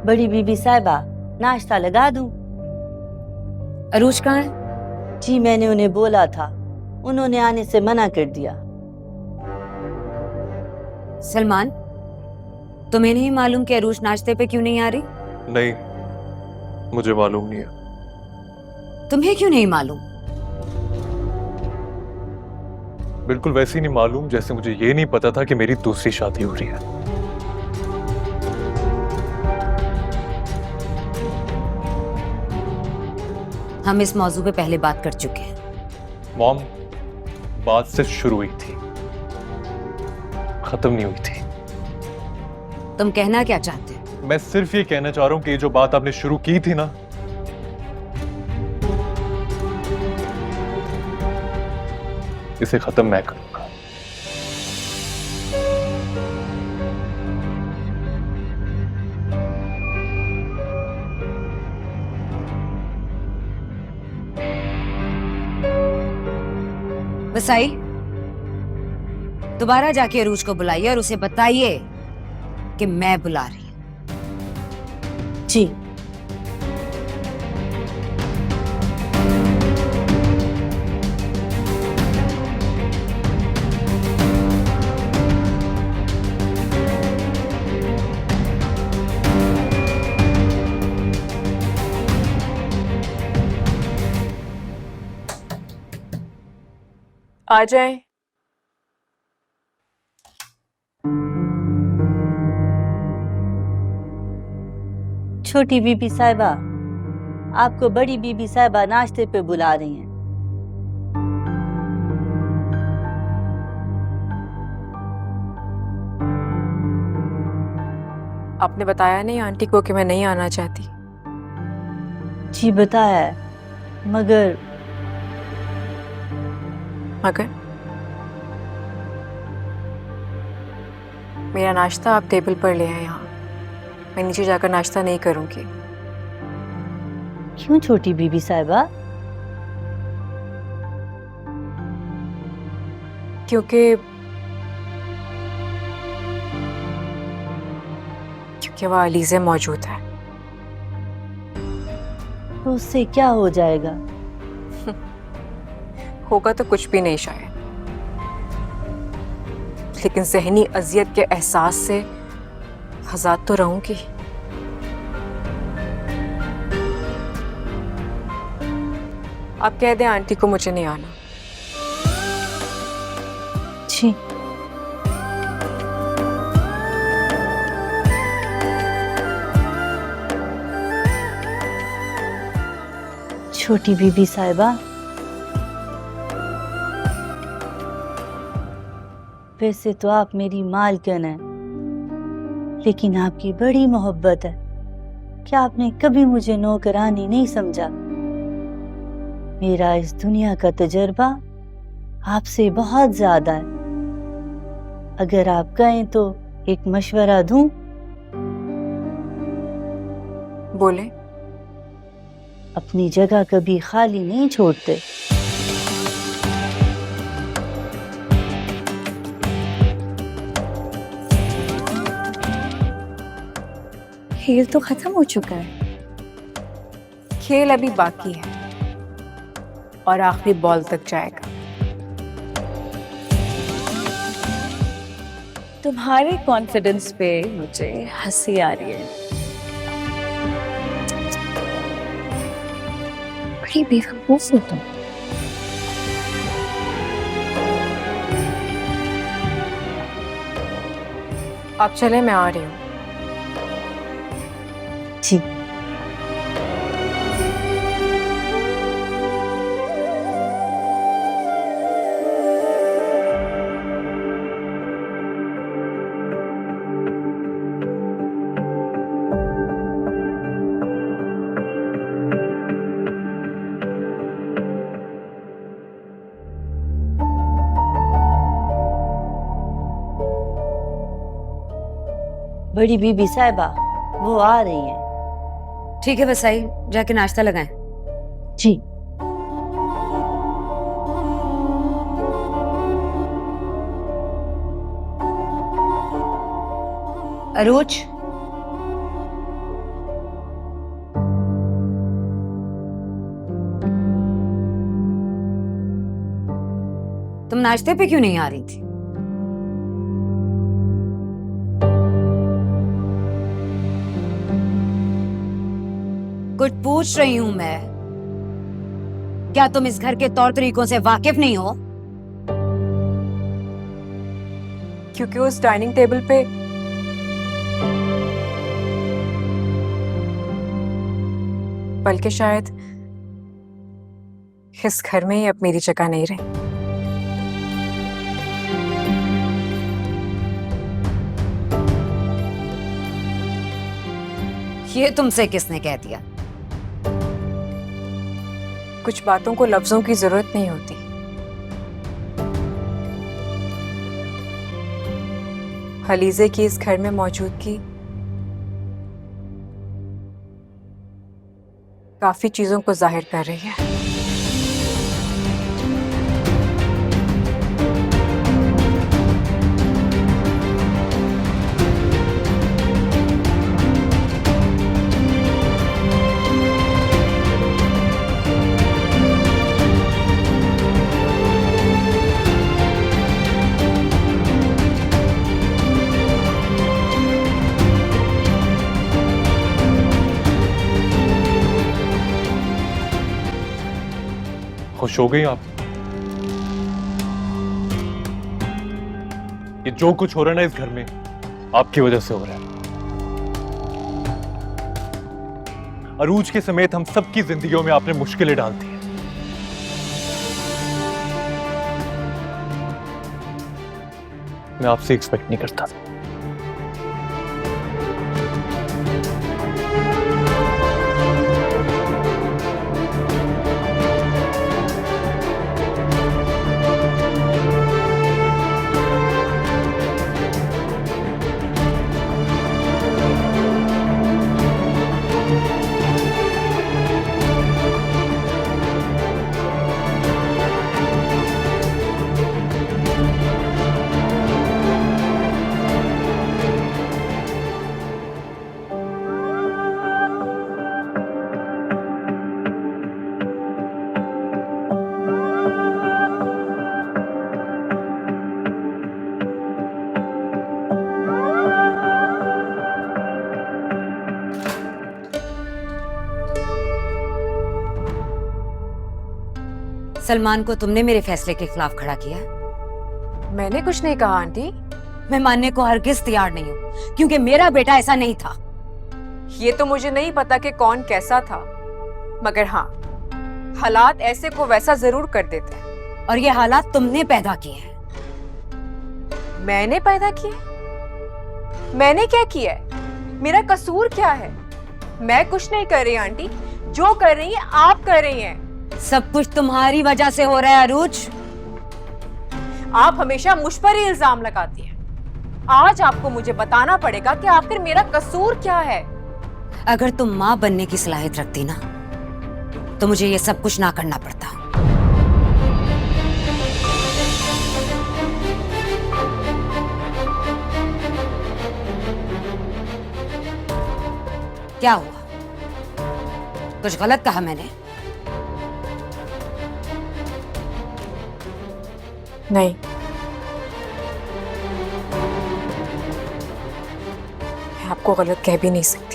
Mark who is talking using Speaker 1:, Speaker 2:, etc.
Speaker 1: बड़ी बीबी साहिबा, नाश्ता लगा दूं?
Speaker 2: अरूज कहाँ है?
Speaker 1: जी मैंने उन्हें बोला था, उन्होंने आने से मना कर दिया।
Speaker 2: सलमान, तुम्हें नहीं मालूम कि अरूज नाश्ते पे क्यों नहीं आ रही?
Speaker 3: नहीं, मुझे मालूम नहीं है।
Speaker 2: तुम्हें क्यों नहीं मालूम?
Speaker 3: बिल्कुल वैसे ही नहीं मालूम जैसे मुझे ये नहीं पता था कि मेरी दूसरी शादी हो रही है।
Speaker 2: हम इस मौजू पे पहले बात कर चुके हैं।
Speaker 3: मॉम, बात सिर्फ शुरू हुई थी, खत्म नहीं हुई थी।
Speaker 2: तुम कहना क्या चाहते हो?
Speaker 3: मैं सिर्फ ये कहना चाह रहा हूं कि ये जो बात आपने शुरू की थी ना, इसे खत्म मैं करूंगा।
Speaker 2: वसाई, दोबारा जाके अरूज को बुलाइए और उसे बताइए कि मैं बुला रही हूं।
Speaker 1: जी।
Speaker 4: आ जाएं।
Speaker 1: छोटी बीबी साहिबा, आपको बड़ी बीबी साहिबा नाश्ते पे बुला रही हैं।
Speaker 4: आपने बताया नहीं आंटी को कि मैं नहीं आना चाहती?
Speaker 1: जी बताया है, मगर
Speaker 4: मेरा नाश्ता आप टेबल पर ले आए। यहाँ मैं नीचे जाकर नाश्ता नहीं करूंगी।
Speaker 1: क्यों छोटी बीबी साहिबा?
Speaker 4: क्योंकि वहाँ अलीज़े मौजूद है।
Speaker 1: तो उससे क्या हो जाएगा?
Speaker 4: होगा तो कुछ भी नहीं शायद, लेकिन ज़हनी अजियत के एहसास से आज़ाद तो रहूंगी। आप कह दें आंटी को मुझे नहीं आना।
Speaker 1: जी। छोटी बीबी साहिबा, वैसे तो आप मेरी मालकिन हैं, लेकिन आपकी बड़ी मोहब्बत है। क्या आपने कभी मुझे नौकरानी नहीं समझा? मेरा इस दुनिया का तजुर्बा आपसे बहुत ज्यादा है। अगर आप कहें तो एक मशवरा दूं?
Speaker 4: बोले।
Speaker 1: अपनी जगह कभी खाली नहीं छोड़ते।
Speaker 4: खेल तो खत्म हो चुका है। खेल अभी बाकी है और आखिरी बॉल तक जाएगा। तुम्हारे कॉन्फिडेंस पे मुझे हंसी आ रही है। बड़ी बेवकूफ हो तुम। आप चले, मैं आ रही हूँ।
Speaker 1: जी। बड़ी बीबी साहिबा, वो आ रही हैं।
Speaker 2: ठीक है वसाई, जाके नाश्ता लगाएं।
Speaker 1: जी।
Speaker 2: अरूज, नाश्ते पे क्यों नहीं आ रही थी? कुछ पूछ रही हूं मैं। क्या तुम इस घर के तौर तरीकों से वाकिफ नहीं हो?
Speaker 4: क्योंकि उस डाइनिंग टेबल पे बल्कि शायद इस घर में ही अब मेरी जगह नहीं रही।
Speaker 2: ये तुमसे किसने कह दिया?
Speaker 4: कुछ बातों को लफ्जों की जरूरत नहीं होती। हलीजे की इस घर में मौजूदगी काफी चीजों को जाहिर कर रही है।
Speaker 3: खुश हो गई आप? ये जो कुछ हो रहा है ना इस घर में, आपकी वजह से हो रहा है। अरूज के समेत हम सबकी जिंदगियों में आपने मुश्किलें डाल दी हैं। मैं आपसे एक्सपेक्ट नहीं करता था।
Speaker 2: सलमान को तुमने मेरे फैसले के खिलाफ खड़ा किया।
Speaker 4: मैंने कुछ नहीं कहा आंटी।
Speaker 2: मैं मानने को हरगिज तैयार नहीं हूं, क्योंकि मेरा बेटा ऐसा नहीं था।
Speaker 4: ये तो मुझे नहीं पता कि कौन कैसा था, मगर हाँ, हालात ऐसे को वैसा जरूर कर देते हैं।
Speaker 2: और ये हालात तुमने पैदा किए हैं।
Speaker 4: मैंने पैदा किए? मैंने क्या किया है? मेरा कसूर क्या है? मैं कुछ नहीं कर रही आंटी, जो कर रही है आप कर रही हैं।
Speaker 2: सब कुछ तुम्हारी वजह से हो रहा है अरूज।
Speaker 4: आप हमेशा मुझ पर ही इल्जाम लगाती हैं। आज आपको मुझे बताना पड़ेगा कि आखिर मेरा कसूर क्या है।
Speaker 2: अगर तुम माँ बनने की सलाहियत रखती ना, तो मुझे ये सब कुछ ना करना पड़ता। क्या हुआ? कुछ गलत कहा मैंने?
Speaker 4: नहीं, मैं आपको गलत कह भी नहीं सकती।